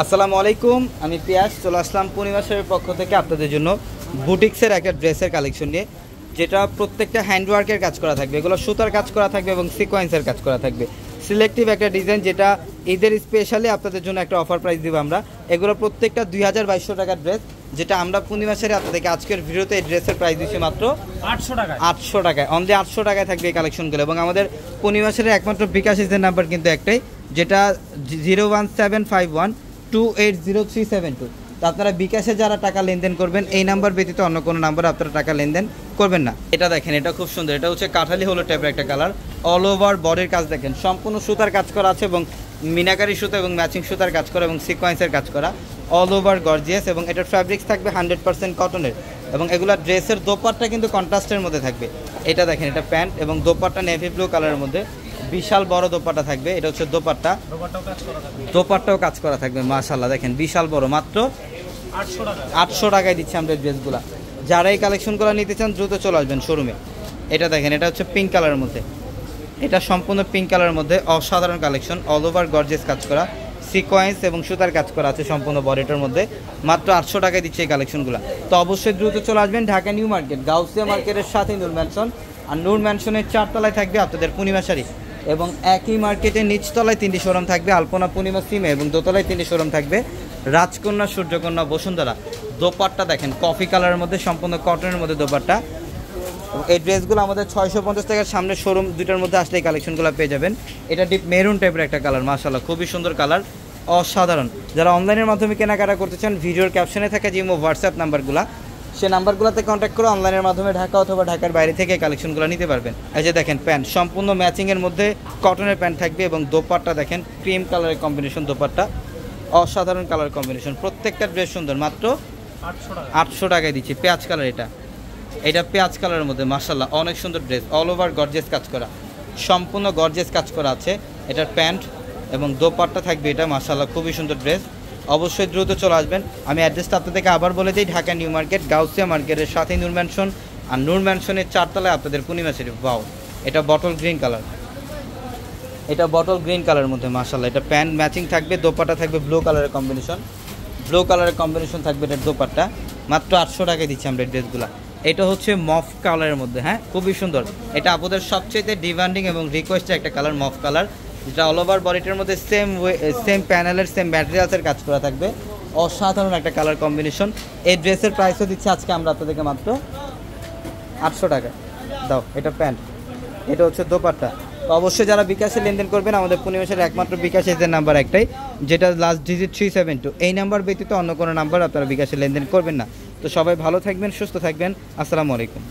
আসসালামু আলাইকুম, আমি পিয়াস চলে আসলাম পূর্ণিমাসের পক্ষ থেকে আপনাদের জন্য বুটিক্সের একটা ড্রেসের কালেকশন নিয়ে, যেটা প্রত্যেকটা হ্যান্ডওয়ার্কের কাজ করা থাকবে। এগুলো সুতার কাজ করা থাকবে এবং সিকোয়েন্সের কাজ করা থাকবে। সিলেক্টিভ একটা ডিজাইন, যেটা ঈদের স্পেশালি আপনাদের জন্য একটা অফার প্রাইস দিব আমরা। এগুলো প্রত্যেকটা 2200 টাকার ড্রেস, যেটা আমরা পূর্ণিমাসের আপনাদেরকে আজকের ভিডিওতে এই ড্রেসের প্রাইস দিচ্ছি মাত্র 800 টাকায়। অনলি 800 টাকায় থাকবে এই কালেকশনগুলো। এবং আমাদের পূর্ণিমাসের একমাত্র বিকাশ ইসের নাম্বার কিন্তু একটাই, যেটা 01751280372। তো আপনারা বিকাশে যারা টাকা লেনদেন করবেন, এই নাম্বার ব্যতীত অন্য কোনো নাম্বার আপনারা টাকা লেনদেন করবেন না। এটা দেখেন, এটা খুব সুন্দর। এটা হচ্ছে কাঠালি হলো টাইপের একটা কালার। অল ওভার বডির কাজ দেখেন, সম্পূর্ণ সুতার কাজ করা আছে এবং মিনাকারি সুতা এবং ম্যাচিং সুতার কাজ করা এবং সিকোয়েন্সের কাজ করা, অল ওভার গর্জিয়াস। এবং এটার ফ্যাব্রিক্স থাকবে 100% কটনের। এবং এগুলা ড্রেসের দোপাট্টা কিন্তু কন্ট্রাস্টের মধ্যে থাকবে। এটা দেখেন, এটা প্যান্ট এবং দোপাট্টা নেভি ব্লু কালারের মধ্যে বিশাল বড় দোপাট্টা থাকবে। এটা হচ্ছে দোপাট্টা, দোপাট্টাও কাজ করা থাকবে। মাশাআল্লাহ দেখেন, বিশাল বড়। মাত্র 800 টাকায় দিচ্ছি আমরা ড্রেসগুলো। যারা এই কালেকশনগুলো নিতে চান দ্রুত চলে আসবেন শোরুমে। এটা দেখেন, এটা হচ্ছে পিঙ্ক কালারের মধ্যে। এটা সম্পূর্ণ পিঙ্ক কালারের মধ্যে অসাধারণ কালেকশন, অল ওভার গর্জিয়াস কাজ করা, সিকোয়েন্স এবং সুতার কাজ করা আছে সম্পূর্ণ বডিটার মধ্যে। মাত্র 800 টাকায় দিচ্ছে এই কালেকশনগুলো। তো অবশ্যই দ্রুত চলে আসবেন ঢাকা নিউ মার্কেট, গাউসিয়া মার্কেটের সাথে নূর ম্যানশন। আর নূর ম্যানশনের 4 তলায় থাকবে আপনাদের পূর্ণিমা শাড়ি, এবং একই মার্কেটের নিচতলায় 3টি শোরুম থাকবে, আলপনা, পূর্ণিমা, সিমে, এবং দোতলায় 3টি শোরুম থাকবে, রাজকন্যা, সূর্যকন্যা, বসুন্ধরা। দোপাট্টা দেখেন কফি কালারের মধ্যে, সম্পূর্ণ কটনের মধ্যে দোপাট্টা। এই ড্রেসগুলো আমাদের 650 টাকার সামনে শোরুম দুইটার মধ্যে আসলে এই কালেকশনগুলো পেয়ে যাবেন। এটা ডিপ মেরুন টাইপের একটা কালার, মাশাআল্লাহ খুবই সুন্দর কালার, অসাধারণ। যারা অনলাইনের মাধ্যমে কেনাকাটা করতে চান, ভিডিওর ক্যাপশনে থাকে যে হোয়াটসঅ্যাপ নাম্বারগুলো, সেই নাম্বারগুলোতে কন্ট্যাক্ট করে অনলাইনের মাধ্যমে ঢাকা অথবা ঢাকার বাইরে থেকে কালেকশনগুলো নিতে পারবেন। এই যে দেখেন প্যান্ট, সম্পূর্ণ ম্যাচিংয়ের মধ্যে কটনের প্যান্ট থাকবে, এবং দোপাট্টা দেখেন ক্রিম কালারের কম্বিনেশন দোপাট্টা, অসাধারণ কালার কম্বিনেশন। প্রত্যেকটা ড্রেস সুন্দর। মাত্র 800 টাকায় দিচ্ছি। পেঁয়াজ কালার, এটা পেঁয়াজ কালারের মধ্যে মাশাআল্লাহ অনেক সুন্দর ড্রেস, অল ওভার গর্জিয়াস কাজ করা, সম্পূর্ণ গর্জিয়াস কাজ করা আছে। এটার প্যান্ট এবং দোপাট্টা থাকবে, এটা মাশাআল্লাহ খুবই সুন্দর ড্রেস। অবশ্যই দ্রুত চলে আসবেন। আমি অ্যাড্রেসটা আপনাদেরকে আবার বলে দিই, ঢাকা নিউ মার্কেট, গাউসিয়া মার্কেটের সাথেই নূর ম্যানশন। আর নূর ম্যানশনের 4 তলায় আপনাদের পূর্ণিমা শরীফ। ওয়াও, এটা বটল গ্রিন কালার, এটা বটল গ্রিন কালারের মধ্যে মাশাআল্লাহ। এটা প্যান্ট ম্যাচিং থাকবে, দোপাট্টা থাকবে ব্লু কালারের কম্বিনেশন, ব্লু কালারের কম্বিনেশন থাকবে এটার দোপাট্টা। মাত্র 800 টাকায় দিচ্ছি আমরা ড্রেসগুলো। এটা হচ্ছে মফ কালারের মধ্যে, হ্যাঁ খুবই সুন্দর। এটা আপনাদের সবচেয়ে ডিমান্ডিং এবং রিকোয়েস্টের একটা কালার, মফ কালার, যেটা অল ওভার বডিটার মধ্যে সেম প্যানেলের সেম ম্যাটেরিয়ালসের কাজ করা থাকবে। অসাধারণ একটা কালার কম্বিনেশন। এই ড্রেসের প্রাইসও দিচ্ছি আজকে আমরা আপনাদেরকে মাত্র 800 টাকা। দাও, এটা প্যান্ট, এটা হচ্ছে দোপাট্টা। তো অবশ্যই যারা বিকাশে লেনদেন করবেন, আমাদের পূর্ণিমাসের একমাত্র বিকাশ এজের নাম্বার একটাই, যেটা লাস্ট ডিজিট 372। এই নাম্বার ব্যতীত অন্য কোনো নাম্বার আপনারা বিকাশে লেনদেন করবেন না। তো সবাই ভালো থাকবেন, সুস্থ থাকবেন। আসসালামু আলাইকুম।